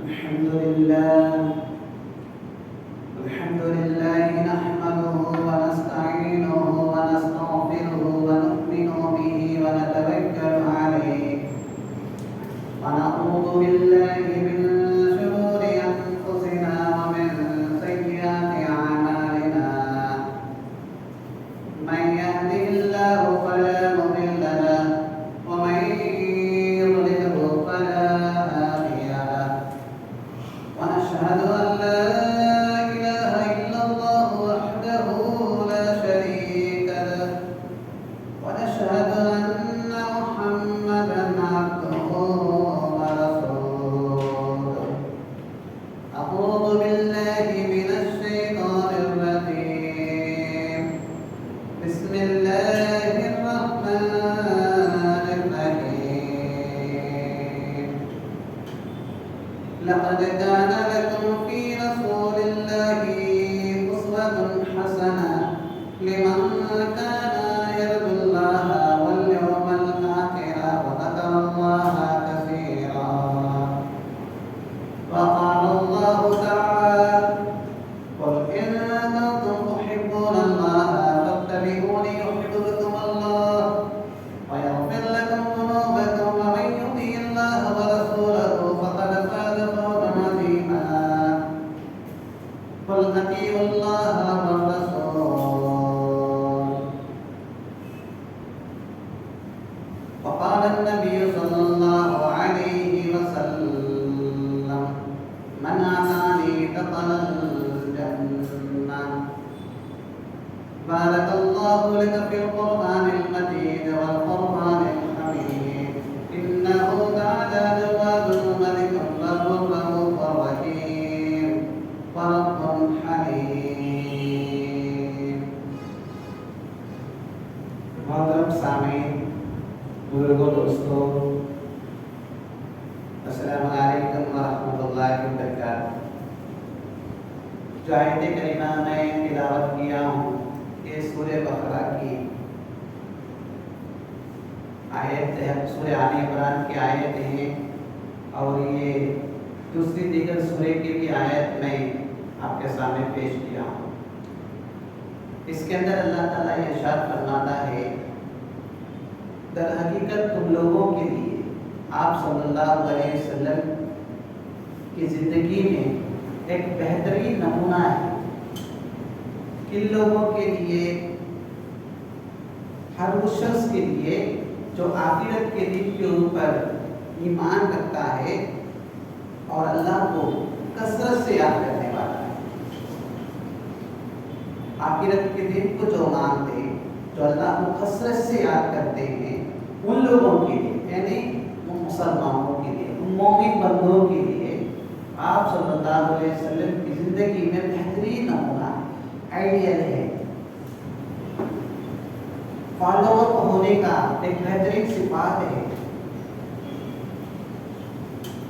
الحمد لله الحمد لله نحمده ونستعينه ونستغفره ونؤمن به ونتوكل عليه ونعوذ بالله من شرور أنفسنا ومن سيئات أعمالنا من يهده الله فلا مضل له ومن يضلله فلا هادي له ونشهد أن لا إله إلا الله وحده لا شريك له ونشهد أن محمدا عبده ورسوله أعوذ بالله من الشيطان الرجيم بسم الله الرحمن الرحيم لقد كان لكم في رسول الله أسوة حسنة لمن كان يرجو الله واليوم الآخر وذكر الله كثيرا وقال الله تعالى قل إن كنتم تحبون الله فاتبعوني يحببكم الله ويغفر لكم ذنوبكم ومن يطع الله ورسوله فقد فاز فوزا عظيما قل أطيعوا الله والرسول وقال النبي صلى الله عليه وسلم من أطاعني دخل الجنة بارك الله لك في القرآن المجيد والقرآن الحميد إنه تعالى جواد ملك بر رؤوف رحيم ورب حليم محترم سامعین بزرگوں دوستوں السلام علیکم ورحمۃ اللہ وبرکاتہ جو آیت کریمہ میں تلاوت کیا ہوں یہ سورہ بقرہ کی آیت ہے، سورہ آل عمران کی آیت ہے اور یہ دوسری دیگر سورہ کی بھی آیت میں آپ کے سامنے پیش کیا ہوں۔ اس کے اندر اللہ تعالیٰ یہ ارشاد فرماتا ہے در حقیقت تم لوگوں کے لیے آپ صلی اللہ علیہ وسلم کی زندگی میں ایک بہترین نمونہ ہے۔ کن لوگوں کے لیے؟ ہر اس شخص کے لیے جو آخرت کے دن کے اوپر ایمان رکھتا ہے اور اللہ کو کثرت سے یاد کرنے والا ہے۔ آخرت کے دن کو جو مانتے ہیں، جو اللہ کو کثرت سے یاد کرتے ہیں، ان لوگوں کے لیے یعنی مسلمانوں کے لیے، ان مومن بندوں کے لیے آپ صلی اللہ علیہ وسلم کی زندگی میں بہترین نمونہ ہے، آئیڈیل ہے، فالوور ہونے کا ایک بہترین صفات ہے۔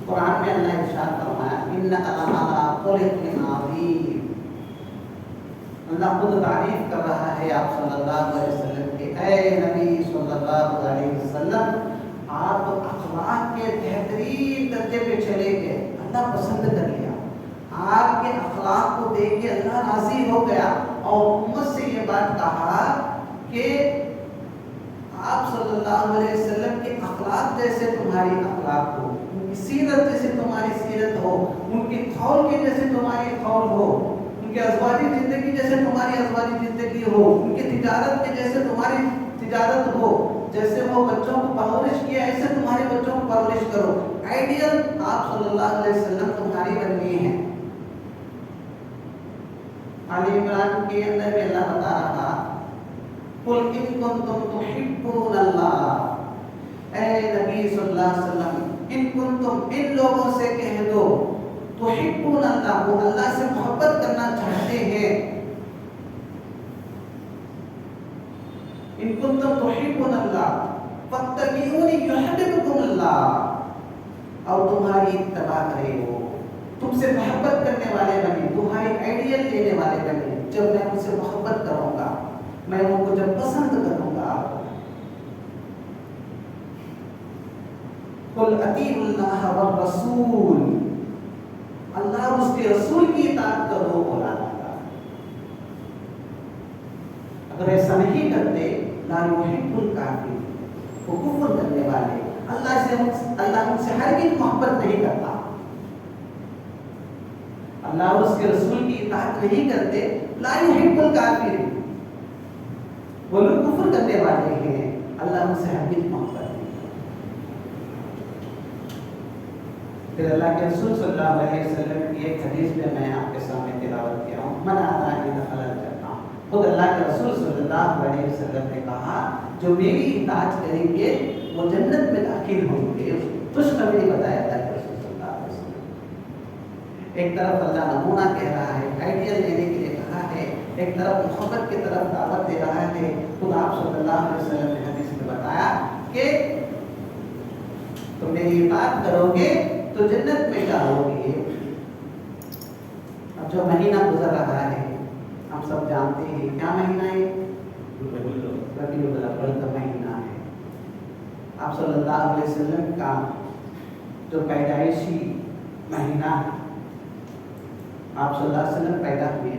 قرآن میں اللہ ارشاد فرمایا انک لعلی خلق عظیم، اللہ خود تعریف کر رہا ہے آپ صلی اللہ علیہ وسلم کے، اے نبی صلی اللہ علیہ وسلم آپ اخلاق کے بہترین درجے پہ چلے گئے، اللہ پسند کر لیا، آپ کے اخلاق کو دیکھ کے اللہ راضی ہو گیا اور امت سے یہ بات کہا کہ آپ صلی اللہ علیہ وسلم کے اخلاق جیسے تمہاری اخلاق ہو، ان کی سیرت جیسے تمہاری سیرت ہو، ان کے قول کے جیسے تمہاری قول ہو، ان کے ازواجی زندگی جیسے تمہاری ازواجی زندگی ہو، ان کے تجارت کے جیسے تمہاری تجارت ہو، جیسے وہ بچوں کو پرورش کیا ایسے تمہارے بچوں کو پرورش کرو۔ آئیڈیل آپ صلی اللہ علیہ وسلم تمہاری بننی ہے۔ آل عمران کے اندر میں اللہ بتا رہا قل ان کنتم تحبون اللہ، اے نبی صلی اللہ علیہ وسلم ان کنتم، ان لوگوں سے کہہ دو، تحبون اللہ، وہ اللہ سے محبت کرنا چاہتے ہیں، ان کنتم تحبون اللہ فاتبعونی یحببکم اللہ، اور تمہاری اتباع کرے وہ، تم سے محبت کرنے والے بنے، تمہاری آئیڈیل لینے والے بنے۔ جب میں ان سے محبت کروں گا، میں ان کو جب پسند کروں گا، قل اطیعوا اللہ والرسول، اللہ اور اس کے رسول کی اطاعت کرو بولا جاتا ہے. اگر ایسا نہیں کرتے لا یحب الکافرین، وہ کفر کرنے والے، اللہ ان سے ہرگز محبت نہیں کرتا. اللہ اور اس کے رسول کی اطاعت نہیں کرتے لا یحب الکافرین، وہ لوگ کفر کرنے والے ہیں، اللہ ان سے ہرگز محبت نہیں کرتا. پھر اللہ کے رسول صلی اللہ علیہ وسلم کی ایک حدیث میں میں آپ کے سامنے تلاوت کیا ہوں، من اطاعنی دخل الجنہ. خود اللہ کے رسول صلی اللہ علیہ وسلم نے کہا جو میری اطاعت کریں گے وہ جنت میں داخل ہوں گے. خوشخبری بتایا تھا رسول صلی اللہ علیہ وسلم. ایک طرف اللہ نمونہ کہہ رہا ہے، آئیڈیا لینے کے لیے کہا ہے، ایک طرف محبت کی طرف دعوت دے رہا ہے. خود آپ صلی اللہ علیہ وسلم نے حدیث میں بتایا کہ تم میری اطاعت کرو گے تو جنت میں جاؤ گے. اب جو مہینہ گزر رہا ہے ہم سب جانتے ہیں، کیا مہینہ ہے؟ ربیع الاول کا مہینہ ہے. آپ صلی اللہ علیہ وسلم کا جو پیدائشی مہینہ ہے، آپ صلی اللہ علیہ وسلم پیدا ہوئے.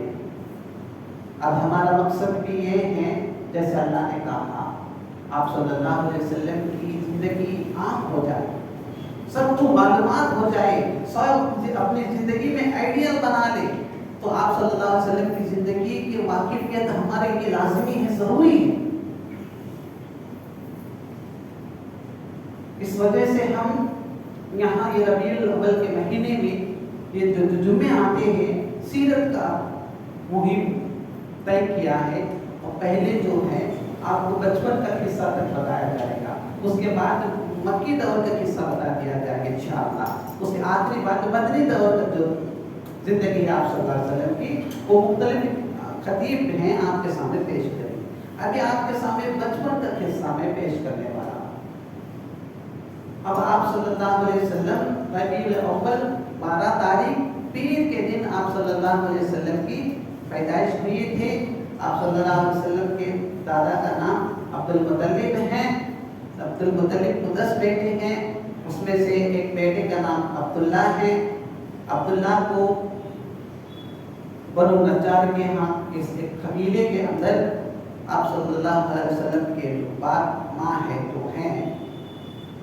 اب ہمارا مقصد بھی یہ ہے جیسے اللہ نے کہا آپ صلی اللہ علیہ وسلم کی زندگی عام ہو جائے، سب کو معلومات ہو جائے، سب اپنی زندگی میں آئیڈیل بنا لے. تو آپ صلی اللہ علیہ وسلم کی زندگی کی واقفیت ہمارے لیے لازمی ہے، ضروری ہے. اس وجہ سے ہم یہاں یہ ربیع الاول کے مہینے میں یہ جو جمعے آتے ہیں سیرت کا مہم طے کیا ہے. اور پہلے جو ہے آپ کو بچپن کا قصہ تک بتایا جائے گا، اس کے بعد مکی دور کا قصہ بتا دیا جائے گا انشاءاللہ. اس کے آخری بات مدنی دور کا جو زندگی ہے آپ صلی اللہ علیہ وسلم کی، وہ مختلف خطیب ہیں آپ کے سامنے پیش کریں. ابھی آپ کے سامنے بچپن کا قصہ میں پیش کرنے والا. اب آپ صلی اللہ علیہ وسلم ربیع الاول 12 تاریخ پیر کے دن آپ صلی اللہ علیہ وسلم کی پیدائش ہوئی تھے. آپ صلی اللہ علیہ وسلم کے دادا کا نام عبد المطلب ہے. عبد المطلب کو 10 بیٹے ہیں، اس میں سے ایک بیٹے کا نام عبداللہ ہے. عبداللہ کو بنو نجار کے ہاں اس ایک قبیلے کے اندر آپ صلی اللہ علیہ وسلم کے باپ ماں ہے جو ہیں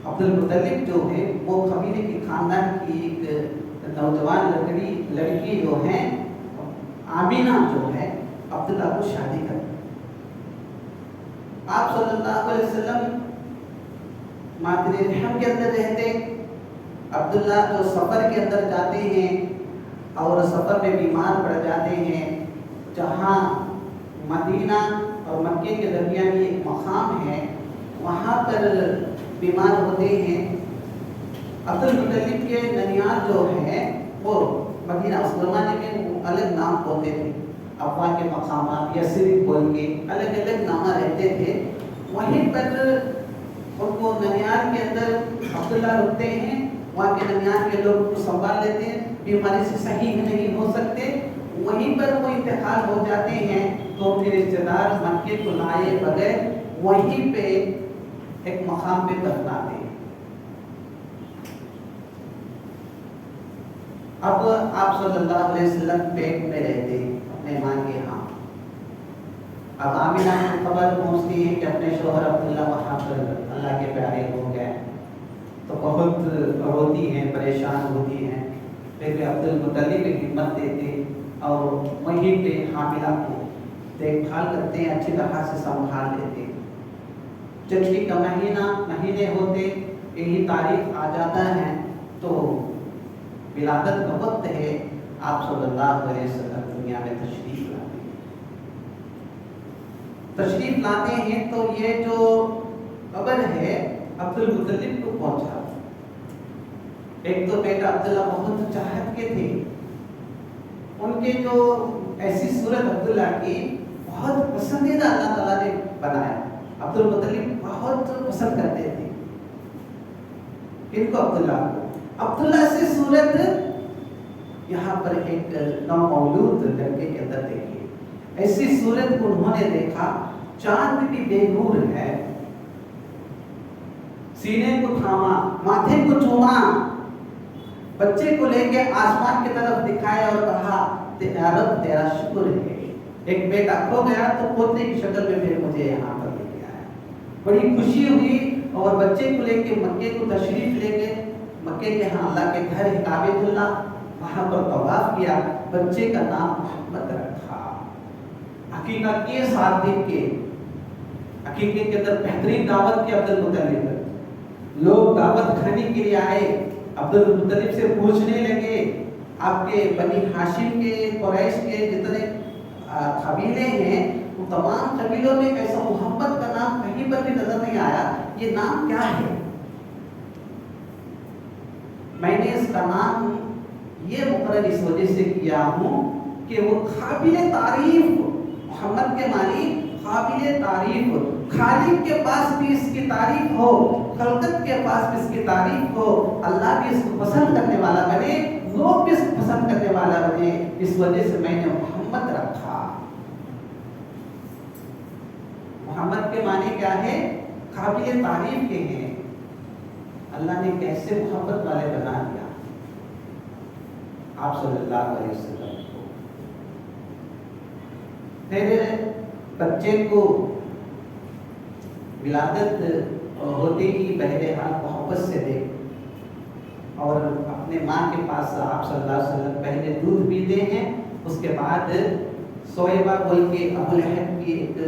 عبد المطلب جو ہے وہ قبیلے کی خاندان کی ایک نوجوان لڑکی جو ہے آمینہ جو ہے عبداللہ کو شادی کر. آپ صلی اللہ علیہ وسلم مادر رحم کے اندر رہتے. عبداللہ جو سفر کے اندر جاتے ہیں اور سفر میں بیمار پڑ جاتے ہیں، جہاں مدینہ اور مکے کے درمیان ایک مقام ہے وہاں پر بیمار ہوتے ہیں. عبد المطلب کے ننیال جو ہے وہ مدینہ، اس زمانے میں وہ الگ نام ہوتے تھے، افواہ کے مقامات یا صرف بول کے الگ الگ نام رہتے تھے. وہیں پر ان کو ننیال کے اندر عبداللہ رکتے ہیں. وہاں کے ننیال کے لوگ کو سنبھال لیتے ہیں، بیماری سے صحیح نہیں ہو سکتے. وہیں پر وہ انتقال ہو جاتے ہیں تو اپنے رشتے دار مکے کو لائے بغیر وہیں پہ ایک مقام پہ دفناتے ہیں. اب آپ صلی اللہ علیہ وسلم پیٹ میں رہتے اپنے ماں کے ہاں. اب آمینہ کو خبر پہنچتی ہے کہ اپنے شوہر عبداللہ وہاں پر اللہ کے پیارے ہو گئے تو بہت روتی ہیں، پریشان ہوتی ہیں. لیکن عبد المطلب ہمت دیتے اور وہیں پہ حاملہ کو دیکھ بھال کرتے ہیں، اچھی طرح سے سنبھال لیتے. جنوری کا مہینے ہوتے یہی تاریخ آ جاتا ہے تو ولادت کا وقت ہے. آپ صلی اللہ علیہ وسلم دنیا میں تشریف لاتے ہیں تو یہ جو خبر ہے عبد المطلب کو پہنچا. ایک تو بیٹا عبداللہ بہت چاہت کے تھے، ان کے جو ایسی صورت عبداللہ کی بہت پسندیدہ اللہ تعالیٰ نے بنایا. عبد المطلب بہت پسند کرتے تھے ان کو، عبداللہ کو. عبداللہ سے صورت یہاں پر ایک نومولود لڑکے کے اندر دیکھیے. ایسی صورت کو انہوں نے دیکھا، چاند بھی بے نور ہے، سینے کو تھاما، ماتھے کو چوما، بچے کو لے کے آسمان کی طرف دکھایا اور کہا اے رب تیرا شکر ہے، ایک بیٹا کھو گیا تو پوتے کی شکل میں پھر مجھے یہاں پر لے کے آیا۔ بڑی خوشی ہوئی اور بچے کو لے کے مکے کو تشریف لے گئے۔ مکے کے ہاں اللہ کے گھر ہے کعبۃ اللہ، وہاں پر طواف کیا، بچے کا نام محمد رکھا۔ عقیقہ کے 7 دن کے عقیقے کے اندر بہترین دعوت کی عبد المطلب، لوگ دعوت کھانے کے لیے آئے، عبد المطلب سے پوچھنے لگے آپ کے بنی ہاشم کے، قریش کے جتنے قبیلے ہیں وہ تمام قبیلوں میں ایسا محمد کا نام کہیں پر بھی نظر نہیں آیا، یہ نام کیا ہے؟ میں نے اس کا نام یہ مقرر اس وجہ سے کیا ہوں کہ وہ قابل تعریف، محمد کے معنی قابل تعریف، خالق کے پاس بھی اس کی تعریف ہو، خلقت کے پاس بھی اس کی تعریف ہو، اللہ بھی اس کو پسند کرنے والا بنے، لوگ بھی اس کو پسند کرنے والا بنے، اس وجہ سے میں نے محمد رکھا۔ محمد کے معنی کیا ہے؟ قابل تعریف کے ہیں۔ اللہ نے کیسے محبت والے بنا دیا آپ صلی اللہ علیہ وسلم کو۔ پھر بچے کو ولادت ہوتے ہی بہرحال محبت سے دیکھ اور اپنے ماں کے پاس آپ صلی اللہ علیہ وسلم پہلے دودھ پیتے ہیں، اس کے بعد سویبہ بول کے ابو لہب کی ایک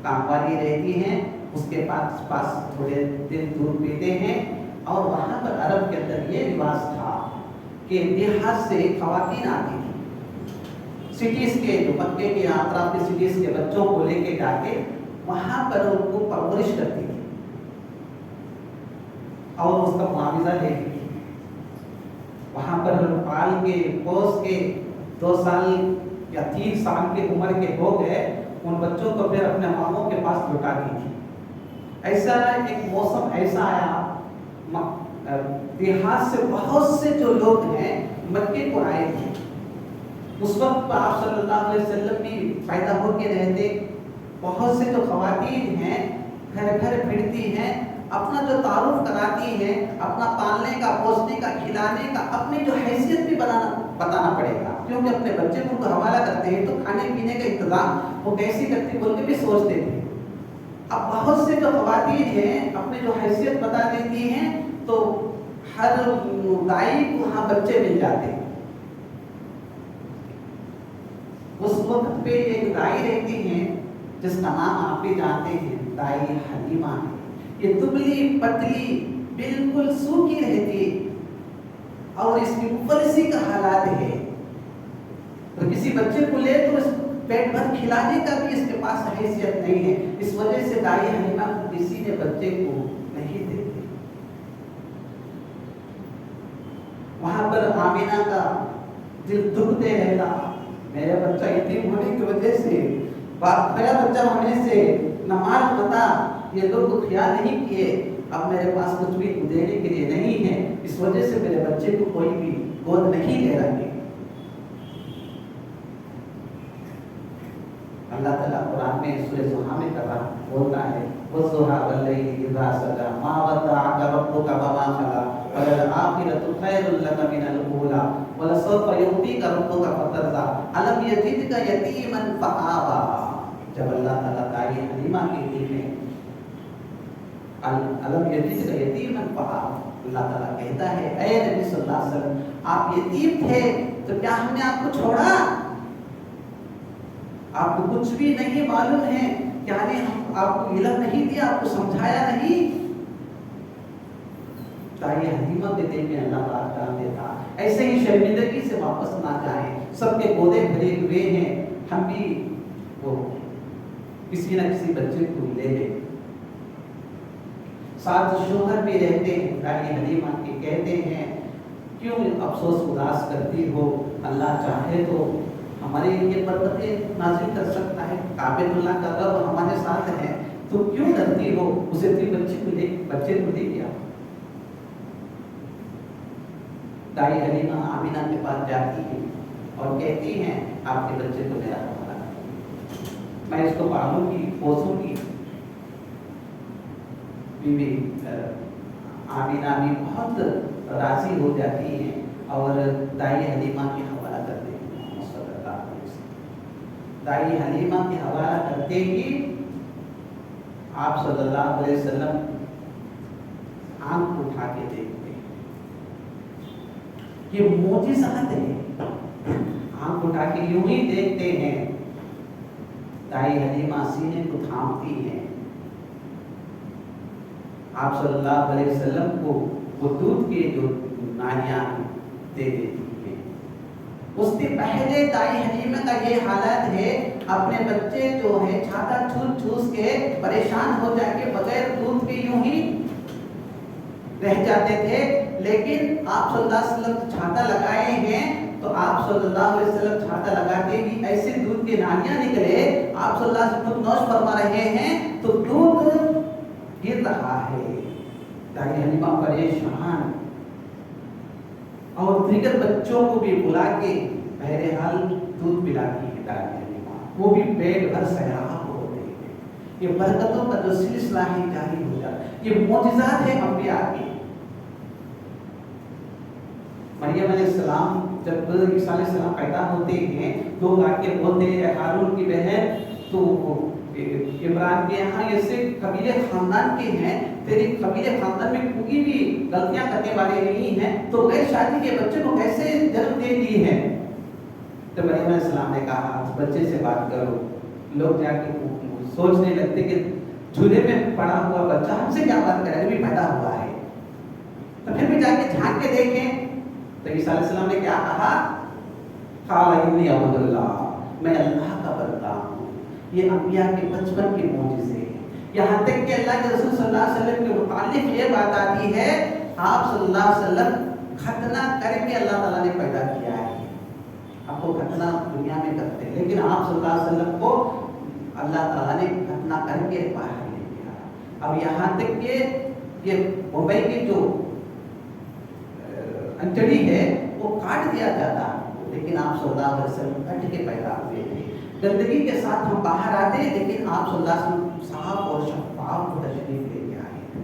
کام والی رہتی ہیں، اس کے پاس تھوڑے دن دودھ پیتے ہیں، اور وہاں پر عرب کے اندر یہ رواج تھا کہ دیہات سے خواتین آتی تھی، سٹیز کے جو مکے کے اطراف کے سٹیز کے بچوں کو لے کے جا کے وہاں پر ان کو پرورش کرتی تھی اور اس کا معاوضہ لیتی تھی۔ وہاں پر پال کے پوس کے 2 سال یا 3 سال کے عمر کے ہو گئے، ان بچوں کو پھر اپنے ماموں کے پاس لوٹاتی تھی۔ ایسا ایک موسم ایسا آیا، دیہات سے بہت سے جو لوگ ہیں مکے کو آئے تھے، اس وقت آپ صلی اللہ علیہ وسلم بھی پیدا ہو کے رہتے، بہت سے جو خواتین ہیں گھر گھر پھرتی ہیں، اپنا جو تعارف کراتی ہیں، اپنا پالنے کا، پوسنے کا، کھلانے کا، اپنی جو حیثیت بھی بتانا پڑے گا، کیونکہ اپنے بچے کو حوالہ کرتے ہیں تو کھانے پینے کا انتظام وہ کیسی کرتی بول کے بھی سوچتے تھے۔ اب بہت سے جو خواتین ہیں اپنی جو حیثیت بتا دیتی ہیں تو ہر دائی کو وہاں بچے مل جاتے ہیں۔ اس وقت پہ ایک دائی رہتی ہیں جس کا نام آپ بھی جانتے ہیں، دائی حلیمہ ہے۔ یہ دبلی پتلی بالکل سوکھی رہتی اور اس کی مفلسی کا حالات ہے، تو کسی بچے کو لے تو اس پیٹ بھر کھلانے کا بھی اس کے پاس حیثیت نہیں ہے، اس وجہ سے دائی حلیمہ کو کسی نے بچے کو نہیں دیتے۔ وہاں پر آمینہ کا دل دکھتے رہتا، میرا بچہ یتیم ہونے کی وجہ سے، باپ کھیا بچہ ہونے سے، نہ مال متا یہ لوگ خیال نہیں کیے، اب میرے پاس کچھ بھی دینے کے لیے نہیں ہے، اس وجہ سے میرے بچے کو کوئی بھی گود نہیں لے رہے۔ اللہ تعالیٰ قرآن میں سورہ زحا میں بولتا ہے وَالضُّحَىٰ وَاللَّيْلِ إِذَا سَجَىٰ مَا وَدَّعَكَ رَبُّكَ وَمَا قَلَىٰ وَلَلْآخِرَةُ خَيْرٌ لَكَ مِنَ الْأُولَىٰ وَلَسَوْفَ يُعْطِيكَ رَبُّكَ فَتَرْضَىٰ أَلَمْ يَجِدْكَ يَتِيمًا فَآوَىٰ۔ جب اللہ تعالیٰ دائی حلیمہ کہتی ہے أَلَمْ يَجِدْكَ يَتِيمًا فَآوَىٰ، اللہ تعالیٰ کہتا ہے اے نبی صلی اللہ علیہ وسلم آپ یتیم تھے تو کیا ہم نے آپ کو چھوڑا؟ آپ کو کچھ بھی نہیں معلوم ہے، کیا نے آپ کو علم نہیں دیا، آپ کو سمجھایا نہیں؟ دائی حلیمہ کے دل میں اللہ بات ڈال دیتا، ایسے ہی شرمندگی سے واپس نہ جائیں، سب کے گودے بھرے ہوئے ہیں، ہم بھی وہ کسی نہ کسی بچے کو لے لیں۔ ساتھ شوہر بھی رہتے ہیں، دائی حلیمہ کے کہتے ہیں کیوں افسوس اداس کرتی ہو، اللہ چاہے تو ہمارے لیے برکتیں نازل کر سکتا ہے، کعبۃ اللہ کا رب ہمارے ساتھ ہے، تو کیوں ڈرتی ہو؟ اسے بچے کو لے گیا۔ دائی حلیمہ آمینہ کے پاس جاتی ہے اور کہتی ہیں آپ کے بچے کو میرا حوالہ کریں، میں اس کو پالوں گی، پوسوں گی۔ بیوی آمینہ بھی بہت راضی ہو جاتی ہیں اور دائی حلیمہ کی حوالہ کرتے ہیں محمد صلی اللہ علیہ وسلم. دائی حلیمہ کی حوالہ کرتے ہی آپ صلی اللہ علیہ وسلم آنکھ اٹھا کے دیکھتے ہیں. یہ معجزات ہے. آنکھ اٹھا کے یوں ہی دیکھتے ہیں. دائی حلیمہ سینے کو تھامتی ہے. آپ صلی اللہ علیہ وسلم کو وہ دودھ کے جو نالیاں دے دیتی ہے. اس سے پہلے دائی حلیمہ کا یہ حالت ہے اپنے بچے جو ہے چھاتا ٹھوس کے پریشان ہو جا کے بغیر دودھ کے یوں ہی رہ جاتے تھے. لیکن آپ صلی اللہ علیہ وسلم چھاتا لگائے ہیں تو آپ صلی اللہ علیہ وسلم چھاتا لگا کے بھی ایسے دودھ کے نالیاں نکلے. آپ صلی اللہ علیہ وسلم نوش فرما رہے ہیں تو دودھ گر رہا ہے. دائی حلیمہ پریشان اور دیگر بچوں کو بھی بلا کے بہرحال دودھ پلاتی ہے دائی حلیمہ. وہ بھی پیٹ بھر سیراب ہوتے ہیں. یہ برکتوں کا جو سلسلہ ہے جاری ہو جاتا ہے. یہ معجزات ہیں انبیاء کے. مریم علیہ السلام جب عیسیٰ علیہ السلام پیدا ہوتے ہیں تو آ کے بولتے ہیں ہارون کی بہن تو عمران کے یہاں یہ سے قبیلے خاندان کے ہیں, تیری قبیلے خاندان میں کوئی بھی غلطیاں کرنے والے نہیں ہیں تو غیر شادی کے بچے کو کیسے جنم دے دی ہے. تو مریم علیہ السلام نے کہا بچے سے بات کرو. لوگ جا کے سوچنے لگتے کہ جھولے میں پڑا ہوا بچہ ہم سے کیا بات کرے, ابھی پیدا ہوا ہے. تو پھر بھی جا کے جھانک کے دیکھیں تو عیسیٰ علیہ السلام نے کیا کہا, قال انی عبد اللہ, میں اللہ کا بندہ ہوں. یہ انبیاء کے بچپن کے معجزے ہیں. یہاں تک کہ اللہ کے رسول صلی اللہ علیہ وسلم کے متعلق یہ بات آتی ہے آپ صلی اللہ علیہ وسلم ختنہ کر کے اللہ تعالیٰ نے پیدا کیا ہے. آپ کو ختنہ دنیا میں کرتے ہیں لیکن آپ صلی اللہ علیہ وسلم کو اللہ تعالیٰ نے ختنہ کر کے باہر لے گیا. اب یہاں تک کہ یہ ممبئی کی جو انٹڑی ہے وہ کاٹ دیا جاتا لیکن آپ صلی اللہ علیہ وسلم کٹ کے پیدا ہوئے تھے. گندگی کے ساتھ ہم باہر آتے لیکن آپ صلی اللہ علیہ وسلم صاف اور شفاف تشریف لے کے آئے تھے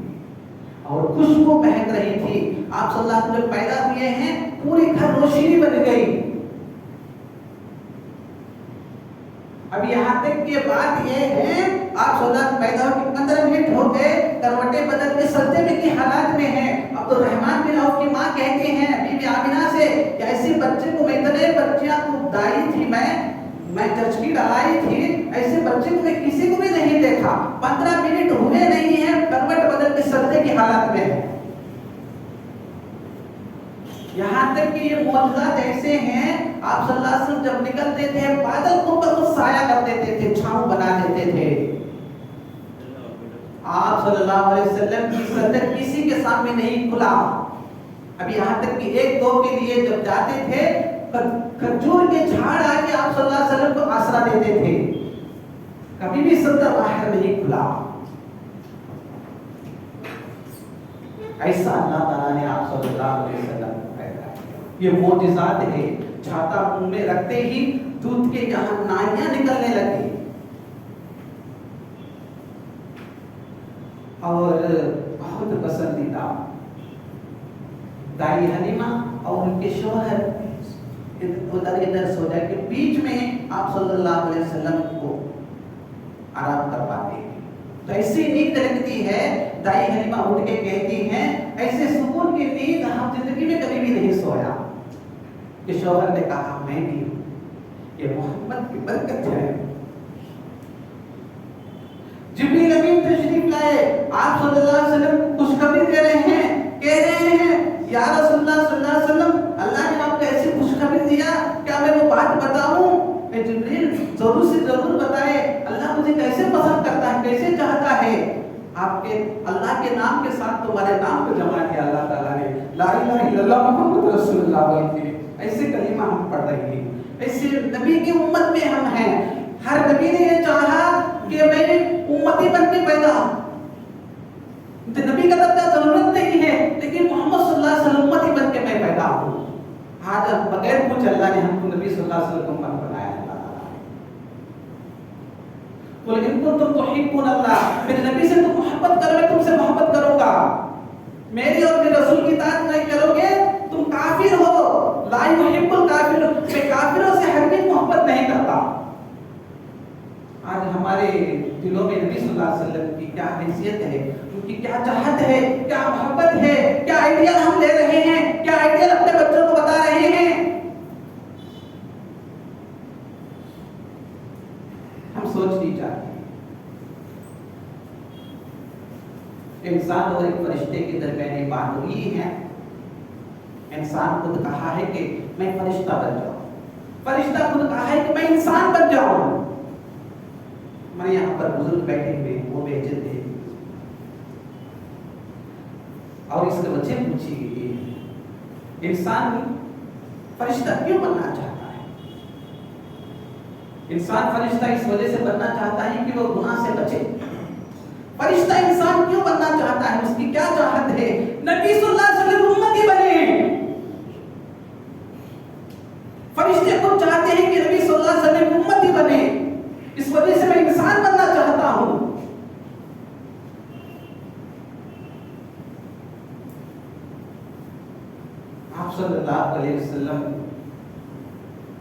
اور خوشبو مہک رہی تھی. آپ صلی اللہ علیہ وسلم پیدا ہوئے ہیں پورے گھر روشنی بن گئی. اب یہاں تک کہ بات یہ ہے آپ صلی اللہ علیہ وسلم پیدا ہو کے 15 منٹ ہو گئے کروٹیں بدل کے سجدے میں کی حالات میں ہیں. عبد الرحمن بن عوف کی ماں کہتے ہیں بی بی آمنہ سے کہ ایسے بچے کو میں اتنے بچیاں کو دائی تھی میں چرچکی ڈالائی تھی ایسے بچے کو میں کسی کو بھی نہیں دیکھا. 15 منٹ ہوئے نہیں ہیں کروٹ بدل کے سجدے کی حالت میں. یہاں تک کہ یہ معجزات ایسے ہیں آپ صلی اللہ علیہ وسلم جب نکلتے تھے بادل کو پر سایہ کر دیتے تھے, چھاؤں بنا دیتے تھے. آپ صلی اللہ علیہ وسلم کی صدر کسی کے سامنے نہیں کھلا. اب یہاں تک کہ ایک دو کے لیے جب جاتے تھے کھجور کے جھاڑ آ کے آپ صلی اللہ علیہ وسلم کو آسرا دیتے تھے. کبھی بھی صدر باہر نہیں کھلا. ایسا اللہ تعالیٰ نے آپ صلی اللہ علیہ وسلم کو پیدا کیا. یہ معجزات ہے. چھاتا منہ میں رکھتے ہی دودھ کے یہاں نالیاں نکلنے لگی اور بہت پسندیدہ دائی حلیمہ اور ان کے شوہر ادھر سو جائے کہ بیچ میں آپ صلی اللہ علیہ وسلم کو آرام کرواتے ہیں. تو ایسی نیند لگتی ہے دائی حلیمہ اٹھ کے کہتی ہیں ایسے سکون کی نیند ہم زندگی میں کبھی بھی نہیں سویا. کہ شوہر نے کہا میں بھی ہوں, یہ محمد کی برکت ہے. جبریل امین تشریف لائے آپ صلی اللہ علیہ وسلم کو خوشخبری دے رہے ہیں, کہہ رہے ہیں یا رسول اللہ صلی اللہ علیہ وسلم اللہ نے آپ کو ایسی خوشخبری دیا کیا میں وہ بات بتاؤں؟ اے جبریل ضرور سے ضرور بتائے. اللہ مجھے کیسے پسند کرتا ہے, کیسے چاہتا ہے. آپ کے اللہ کے نام کے ساتھ تمہارے نام کو جمع کیا اللہ تعالیٰ نے. لا الہ الا اللہ محمد رسول اللہ بولتے ایسے کلمہ ہم پڑھ رہے ہیں. ایسے نبی کی امت میں ہم ہیں. ہر نبی نے یہ چاہا کہ میں امتی بن کے پیدا ہوں. نبی کا درجہ ضرورت نہیں ہے لیکن محمد صلی اللہ علیہ وسلم امتی بن کے میں پیدا ہوں. آج بغیر کچھ اللہ نے ہم کو نبی صلی اللہ علیہ وسلم کو بنایا. قل ان کنتم تحبون اللہ, میرے نبی سے تم محبت کرو میں تم سے محبت کروں گا. میری اور میرے رسول کی اطاعت نہیں کرو گے تم کافر ہو. لا یحب الکافر، میں کافروں سے ہرگز محبت نہیں کرتا. آج ہمارے دلوں میں نبی صلی اللہ علیہ وسلم کی کیا حیثیت ہے، ان کی کیا چاہت ہے، کیا محبت ہے، کیا آئیڈیل ہم لے رہے ہیں، کیا آئیڈیل اپنے بچوں کو بتا رہے ہیں. ہم سوچ نہیں چاہتے. انسان اور ایک فرشتے کے درمیان یہ بات ہوئی ہے. انسان خود کہا ہے کہ میں فرشتہ بن جاؤں، فرشتہ خود کہا ہے کہ میں انسان بن جاؤں. میں یہاں پر بزرگ بیٹھے ہوئے وہ بیچے تھے اور اس کے وجہ پوچھی گئی انسان فرشتہ کیوں بننا چاہتا ہے. انسان فرشتہ اس وجہ سے بننا چاہتا ہے کہ وہ گناہ سے بچے. فرشتہ انسان کیوں بننا چاہتا ہے، اس کی کیا چاہت ہے. نبی صلی اللہ علیہ وسلم امتی بنے. فرشتے خود چاہتے ہیں کہ نبی صلی اللہ علیہ وسلم امتی بنے، اس وجہ سے میں انسان بننا چاہتا ہوں. آپ صلی اللہ علیہ وسلم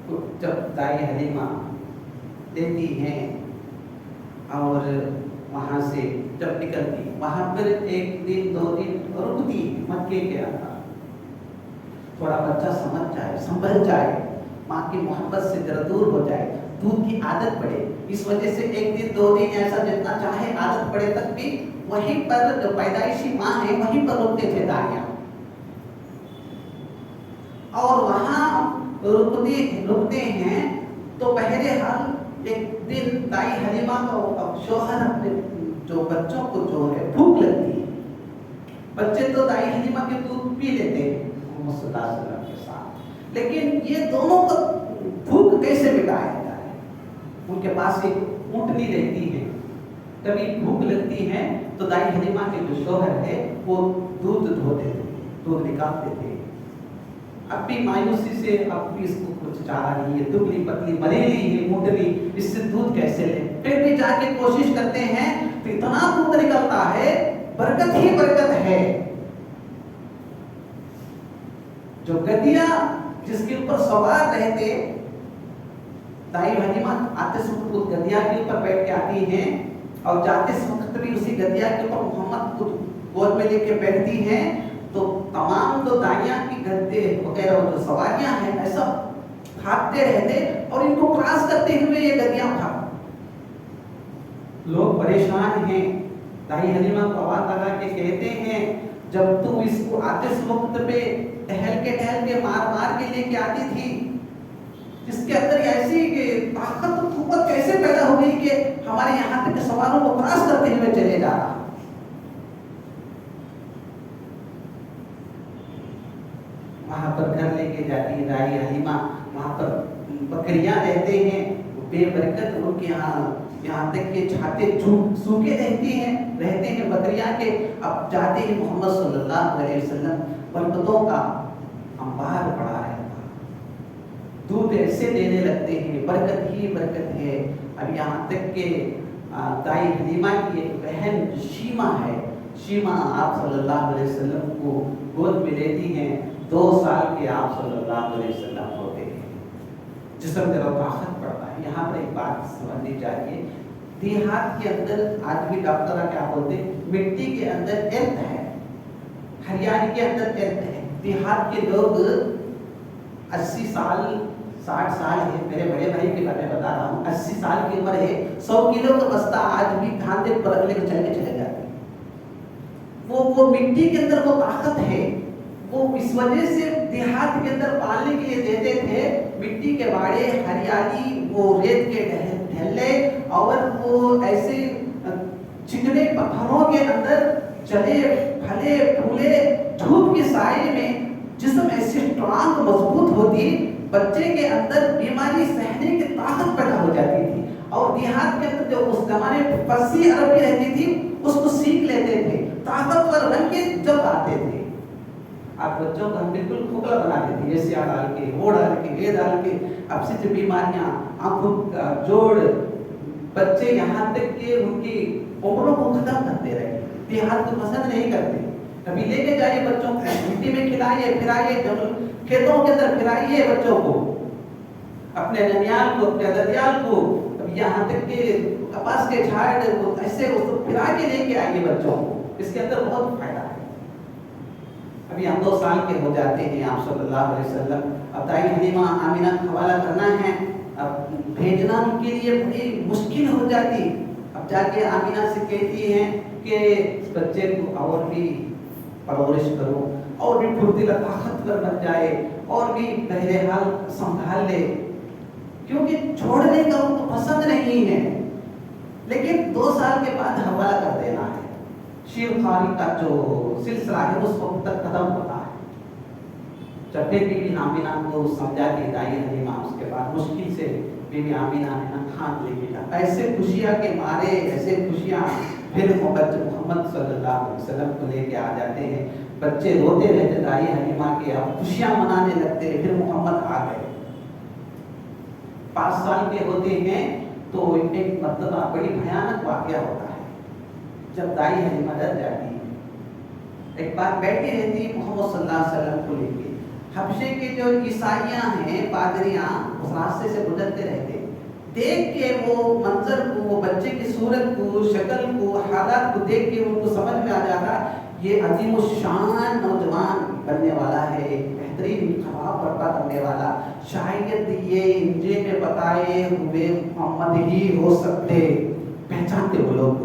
کو جب دائی حلیمہ دیتی ہیں اور وہاں سے جب نکلتی، وہاں پر ایک دن دو دن رکتی مکے کے اندر، تھوڑا بچہ سمجھ جائے، سنبھل جائے، ماں کی محبت سے ذرا دور ہو جائے، دودھ کی عادت پڑے. اس وجہ سے ایک دن دو دن ایسا جتنا چاہے عادت پڑے تک بھی وہیں پر جو پیدائشی ماں ہے وہیں پر رکتے تھے دائیاں. اور وہاں رکتے ہیں تو بہرحال ایک دن دائی حلیمہ کا شوہر اپنے جو بچوں کو جو ہے بھوک لگتی ہے. بچے تو دائی حلیمہ کے دودھ پی لیتے ہیں محمد صلی اللہ علیہ وسلم کے ساتھ، لیکن یہ دونوں کو بھوک کیسے مٹایا جائے. ان کے پاس ایک اونٹنی رہتی ہے، کبھی بھوک لگتی ہے تو دائی حلیمہ کے جو شوہر ہے وہ دودھ دھوتے تھے، دودھ نکالتے تھے. اب بھی مایوسی سے اب بھی اس کو کچھ چارہ نہیں ہے، دبلی پتلی بریلی ہے اونٹنی، اس سے دودھ کیسے لیں. پھر بھی جا کے کوشش کرتے ہیں تو اتنا دودھ نکلتا ہے، برکت ہی برکت ہے. جو گدیا جس کے اوپر سوار رہتے، دائی حلیمہ آتے وقت اس گدیا کے اوپر بیٹھ کے آتی ہیں اور جاتے وقت بھی اسی گدیا کے اوپر محمد کو گود میں لے کے بیٹھتی ہیں. تو تمام جو دائیاں کی گدے وغیرہ جو سواریاں ہیں ایسا بھاگتے رہتے اور ان کو کراس کرتے ہوئے یہ گدیاں بھاگ. لوگ پریشان ہیں. دائی حلیمہ کو آواز لگا کے کہتے ہیں جب تم اس کو آتے وقت پہ ٹہل کے مار کے لے کے آتی تھی، اس کے اندر ایسی طاقت و قوت کیسے پیدا ہو گئی کہ ہمارے یہاں تک سواروں کو کراس کرتے ہوئے چلے جا رہا. وہاں پر گھر لے کے جاتی ہے دائی حلیمہ. وہاں پر بکریاں رہتے ہیں بے برکت، ان کے یہاں تک کہ چھاتے سوکھے رہتے ہیں بکریاں کے. اب جاتے ہیں محمد صلی اللہ علیہ وسلم، برکتوں کا انبار پڑا رہتا، دودھ ایسے دینے لگتے ہیں، برکت ہی برکت ہے. اب یہاں تک کہ دائی حلیمہ کی ایک بہن شیمہ ہے، شیمہ آپ صلی اللہ علیہ وسلم کو گود میں لیتی ہیں. 2 سال کے آپ صلی اللہ علیہ وسلم ہوتے ہیں، جسم میں طاقت پڑتا ہے. یہاں پر ایک بات سمجھنی چاہیے، دیہات کے اندر آج بھی ڈاکٹر کیا بولتے ہیں، مٹی کے اندر ارتھ ہے، ہریالی کے اندر ارتھ ہے. دیہات کے لوگ 80 سال 60 سال ہے، میرے بڑے بھائی کے بارے میں بتا رہا ہوں، 80 سال کی عمر ہے، 100 کلو کا بستہ آج بھی کھاندے پر رکھ لے کے چلے جاتے ہیں. وہ مٹی کے اندر وہ طاقت ہے. وہ اس وجہ سے دیہات کے اندر پالنے کے لیے دیتے تھے مٹی کے باڑے، ہریالی، وہ ریت کے ڈھلے اور وہ ایسے چکنے پتھروں کے اندر چلے پھلے پھولے، دھوپ کی سائے میں جسم ایسی اسٹرانگ مضبوط ہوتی، بچے کے اندر بیماری سہنے کی طاقت پیدا ہو جاتی تھی. اور دیہات کے اندر جو اس زمانے میں فارسی عربی رہتی تھی اس کو سیکھ لیتے تھے، طاقتور بن کے جب آتے تھے. آپ بچوں کو ہم بالکل کھوکھلا بنا دیتے ہیں، جیسے ڈال کے وہ ڈال کے یہ ڈال کے. اب سے جو بیماریاں آنکھوں کا جوڑ، بچے یہاں تک کہ ان کی عمروں کو ختم کرتے رہے. دیہات کو پسند نہیں کرتے. کبھی لے کے جائیے بچوں کو، مٹی میں کھلائیے پھرائیے، کھیتوں کے اندر پھرائیے بچوں کو، اپنے ننیال کو، اپنے ددیال کو، یہاں تک کہ کپاس کے جھاڑ ایسے اس کو پھرا کے لے کے آئیے بچوں کو، اس کے اندر بہت فائدہ ہے۔ ابھی ہم 2 سال کے ہو جاتے ہیں آپ صلی اللہ علیہ وسلم، اب دائی حلیمہ آمینہ کا حوالہ کرنا ہے، اب بھیجنا ان کے لیے بڑی مشکل ہو جاتی، اب جا کے آمینہ سے کہتی ہیں کہ اس بچے کو اور بھی پرورش کرو، اور بھی پھرتیلا طاقتور بن جائے، اور بھی بہرحال سنبھال لے، کیونکہ چھوڑنے کا ان کو پسند نہیں ہے، لیکن 2 سال کے بعد حوالہ کر دینا ہے۔ شیر خواری کا جو سلسلہ ہے اس وقت تک ختم ہوتا ہے۔ جب پھر بی بی آمینہ کو سمجھاتی دائی حلیمہ، اس کے بعد مشکل سے بی بی آمینہ نے کھان لے کے جاتا، ایسے خوشیاں کے مارے، ایسے خوشیاں، پھر محمد صلی اللہ علیہ وسلم کو لے کے آ جاتے ہیں، بچے روتے رہتے دائی حلیمہ کے، اب خوشیاں منانے لگتے، پھر محمد آ گئے۔ 5 سال کے ہوتے ہیں تو ایک مرتبہ بڑی بھیانک واقعہ ہوتا ہے، جب دائی حلیمہ ڈر جاتی ہے، ایک بار بیٹھی رہتی محمد صلی اللہ علیہ وسلم کو لے کے، حبشے کے جو عیسائیاں ہیں، پادریاں اس راستے سے گزرتے رہتے، دیکھ کے وہ منظر کو، وہ بچے کی صورت کو، شکل کو، حالات کو دیکھ کے ان کو سمجھ میں آ جاتا یہ عظیم الشان نوجوان بننے والا ہے، ایک بہترین خواب برپا کرنے والا، شاید یہ انجیل میں بتائے ہوئے محمد ہی ہو سکتے۔ پہچانتے وہ لوگ،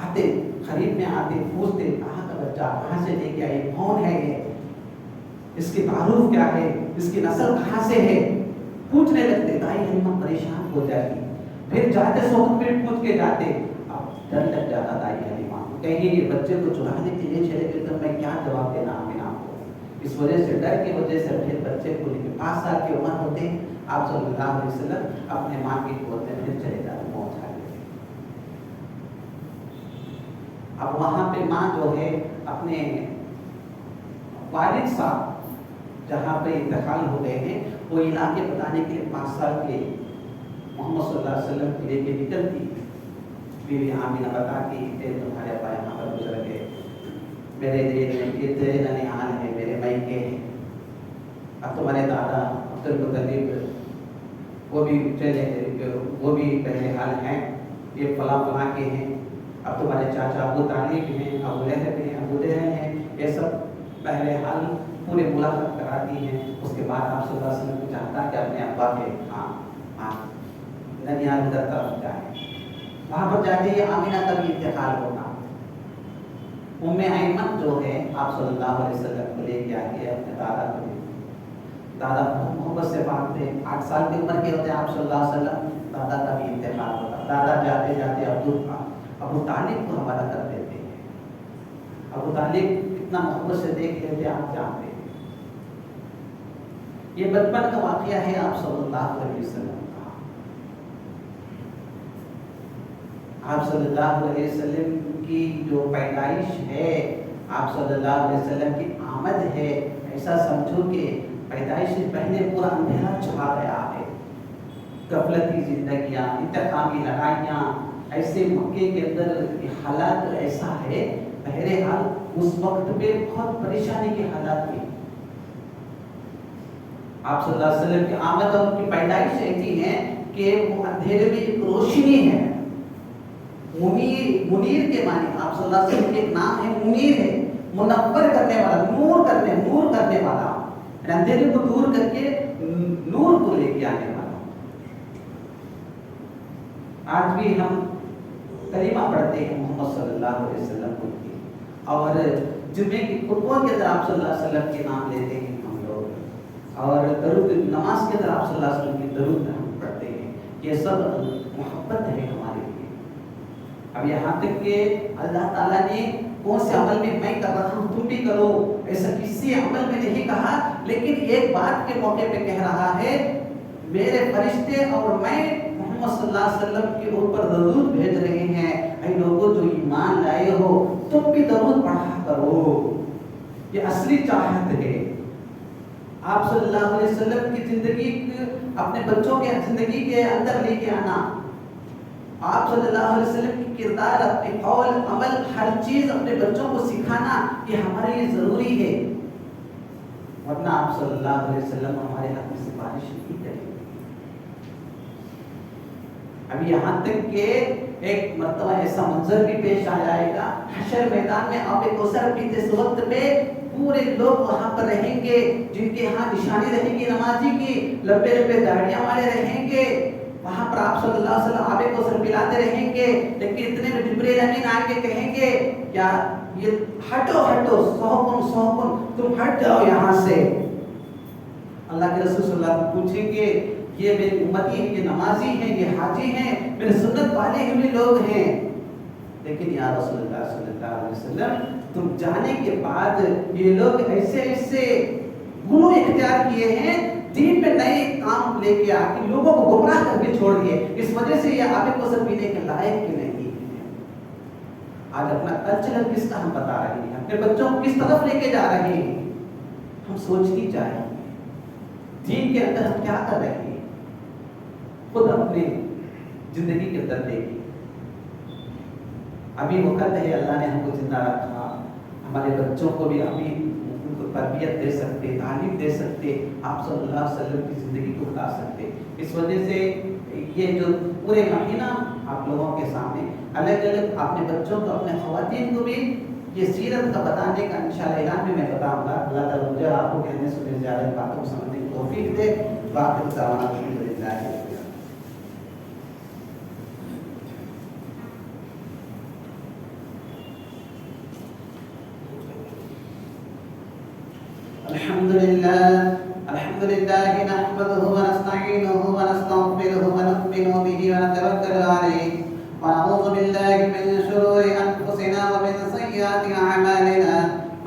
آتے قریب میں آتے، پوچھتے کہاں کا بچہ، کہاں سے لے کے آئے، کون ہے یہ، اس کی تعارف کیا ہے، اس کی نسل کہاں سے ہے، پوچھنے لگتے۔ دائی حلیمہ پریشان ہو جاتی، پھر جاتے سوقت میں پوچھ کے جاتے، اب ڈر لگ جاتا دائی حلیمہ، کہیں یہ بچے کو چرانے کے لیے چلے گئے تو میں کیا جواب دینا آمینہ کو، اس وجہ سے ڈر کی وجہ سے پھر بچے کو لے کے 5 سال کی عمر ہوتے آپ صلی اللہ علیہ وسلم اپنے ماں کی گود میں پھر چلے جاتے، پہنچا دیتے۔ اب وہاں پہ ماں جو ہے اپنے والد صاحب جہاں پہ انتقال ہو گئے ہیں وہ علاقے بتانے کے لیے 5 سال کے محمد صلی اللہ علیہ وسلم کو لے کے نکلتی، بی بی آمینہ بتاتی کہ تمہارے ابا یہاں پر گزر گئے، میرے یہ تیرے ننیال ہے، میرے مائکے ہیں، اب تمہارے دادا عبد المطلب وہ بھی چلے، وہ بھی بہرحال ہیں، یہ فلاں فلاں کے ہیں، اب تمہارے چاچا ابو طالب ہیں، ابو لہب ہیں، ابو جہل ہیں، یہ سب بہرحال پورے ملاقات کراتی ہیں۔ اس کے بعد آپ صلی اللہ علیہ وسلم کو چاہتا کہ اپنے ابا کے ننیال ادھر طرف جائیں، وہاں پر جاتے ہی آمینہ کا بھی انتقال ہوتا، ام ایمن جو ہے آپ صلی اللہ علیہ وسلم کو لے کے آتی ہے اپنے دادا کو، دادا بہت محبت سے پالتے، 8 سال کی عمر کے ہوتے آپ صلی اللہ علیہ وسلم، دادا کا بھی انتقال ہوتا، دادا جاتے جاتے ابو طالب کو حوالہ کر دیتے ہیں، ابو طالب اتنا محبت سے دیکھ لیتے آپ جانتے ہیں۔ یہ بچپن کا واقعہ ہے آپ صلی اللہ علیہ وسلم کا، آپ صلی اللہ علیہ وسلم کی جو پیدائش ہے، آپ صلی اللہ علیہ وسلم کی آمد ہے، ایسا سمجھو کہ پیدائش سے پہلے پورا اندھیرا چھا گیا ہے، غفلتی زندگیاں، انتقامی لڑائیاں، ایسے مکے کے اندر حالات ایسا ہے، بہرحال اس وقت پہ بہت پریشانی کے حالات میں آپ صلی اللہ علیہ وسلم کی آمد اور ان کی پیدائش ایسی ہے کہ وہ اندھیرے میں ایک روشنی ہے، منیر کے معنی آپ صلی اللہ علیہ وسلم کے ایک نام ہے، منیر ہے، منور کرنے والا، نور کرنے والا، اندھیرے کو دور کر کے نور کو لے کے آنے والا۔ آج بھی ہم کلمہ پڑھتے ہیں محمد صلی اللہ علیہ وسلم کو، اور جمعے کی خطبوں کے اندر آپ صلی اللہ علیہ وسلم کے نام لیتے ہیں ہم لوگ، اور درود نماز کے اندر آپ صلی اللہ علیہ وسلم کی درود ہم پڑھتے ہیں، یہ سب محبت ہے ہمارے لیے۔ اب یہاں تک کہ اللہ تعالیٰ نے کون سے عمل میں کر رہا ہوں تم بھی کرو، ایسا کسی عمل میں نہیں کہا، لیکن ایک بات کے موقع پہ کہہ رہا ہے، میرے فرشتے اور میں محمد صلی اللہ علیہ وسلم کے اوپر درود بھیج رہے ہیں، اے لوگوں جو ایمان لائے ہو تم بھی درود پڑھا کرو۔ یہ اصلی چاہت ہے آپ صلی اللہ علیہ وسلم کی زندگی اپنے بچوں کے زندگی کے اندر لے کے آنا، آپ صلی اللہ علیہ وسلم کی کردار، اپنے قول عمل، ہر چیز اپنے بچوں کو سکھانا یہ ہمارے لیے ضروری ہے، ورنہ آپ صلی اللہ علیہ وسلم ہمارے حق میں سفارش نہیں کریں۔ ابھی یہاں تک کہ ایک مرتبہ ایسا منظر بھی پیش آ جائے گا، حشر میدان میں آب کوثر پیتے اس وقت پہ پورے لوگ وہاں پر رہیں گے، جن کے ہاں نشانی رہے گی نمازی کی، لمبے لمبے داڑیاں والے رہیں گے، وہاں پر آپ صلی اللہ علیہ وسلم آب کوثر پلاتے رہیں گے، لیکن اتنے میں جبریل امین آ کے کہیں گے کیا یہ ہٹو ہٹو، سوکن سوکن، تم ہٹ جاؤ یہاں سے۔ اللہ کے رسول صلی اللہ علیہ وسلم پوچھیں گے یہ میری امتی ہیں، یہ نمازی ہیں، یہ حاجی ہیں، میرے سنت پالے ہوئے لوگ ہیں، لیکن یا رسول اللہ صلی اللہ علیہ وسلم تم جانے کے بعد یہ لوگ ایسے ایسے گناہ اختیار کیے ہیں، دین میں نئے کام لے کے آ کے لوگوں کو گمراہ کر کے چھوڑ دیے، اس وجہ سے یہ آب کوثر پینے کے لائق کی نہیں ہے۔ آج اپنا کلچر کس کا ہم بتا رہے ہیں، اپنے بچوں کو کس طرف لے کے جا رہے ہیں، ہم سوچنی چاہیے دین کے اندر ہم کیا کر رہے ہیں، خود اپنے زندگی کے اندر دیکھیں۔ ابھی وقت ہے، اللہ نے ہم کو زندہ رکھا، ہمارے بچوں کو بھی ابھی ان کو تربیت دے سکتے، تعلیم دے سکتے، آپ صلی اللہ علیہ وسلم کی زندگی کو بتا سکتے۔ اس وجہ سے یہ جو پورے مہینہ آپ لوگوں کے سامنے الگ الگ اپنے بچوں کو، اپنے خواتین کو بھی یہ سیرت کا بتانے کا انشاءاللہ اعلان بھی میں بتاؤں گا۔ اللہ تعالیٰ مجھے آپ کو کہنے سے زیادہ باتوں کو سمجھنے کی توفیق دے۔ باقی دعوانا الحمدللہ۔ الحمد لله نحمده ونستعينه ونستغفره ونؤمن به ونتوكل عليه ونعوذ بالله من شرور أنفسنا ومن سيئات أعمالنا،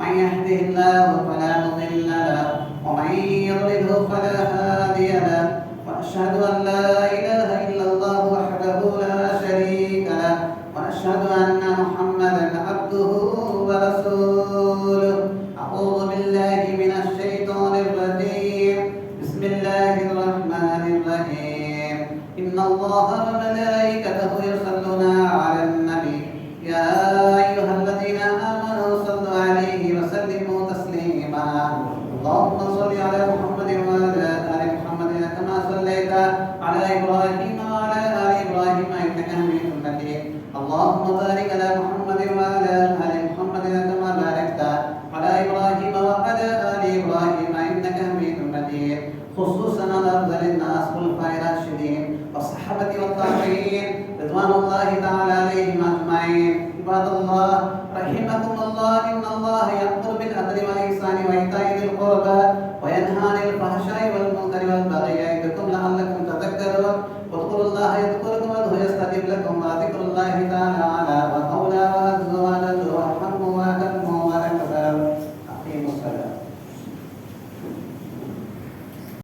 من يهده الله فلا مضل له ومن يضلله فلا هادي له، ونشهد أن لا إله إلا الله وحده لا شريك له، ونشهد أن محمدا عبده ورسوله۔ أعوذ بالله من الشيطان الرجيم، بسم الله الرحمن الرحيم، إن الله وملائكته يصلون على النبي، يا أيها الذين آمنوا صلوا عليه وسلموا تسليما، اللهم صل على محمد وعلى آل محمد كما صليت على إبراهيم وعلى آل إبراهيم إنك حميد مجيد، اللهم بارك على محمد وعلى آل محمد كما باركت على إبراهيم وعلى آل إبراهيم إنك حميد مجيد، خصوصا على أفضل الناس خلفاء الراشدين والصحابة والتابعين رضوان الله تعالى عليهم أجمعين۔ عباد الله رحمكم الله، إن الله يأمر بالعدل والإحسان وإيتاء ذي القربى وينهى عن الفحشاء والمنكر والبغي يعظكم لعلكم تذكرون،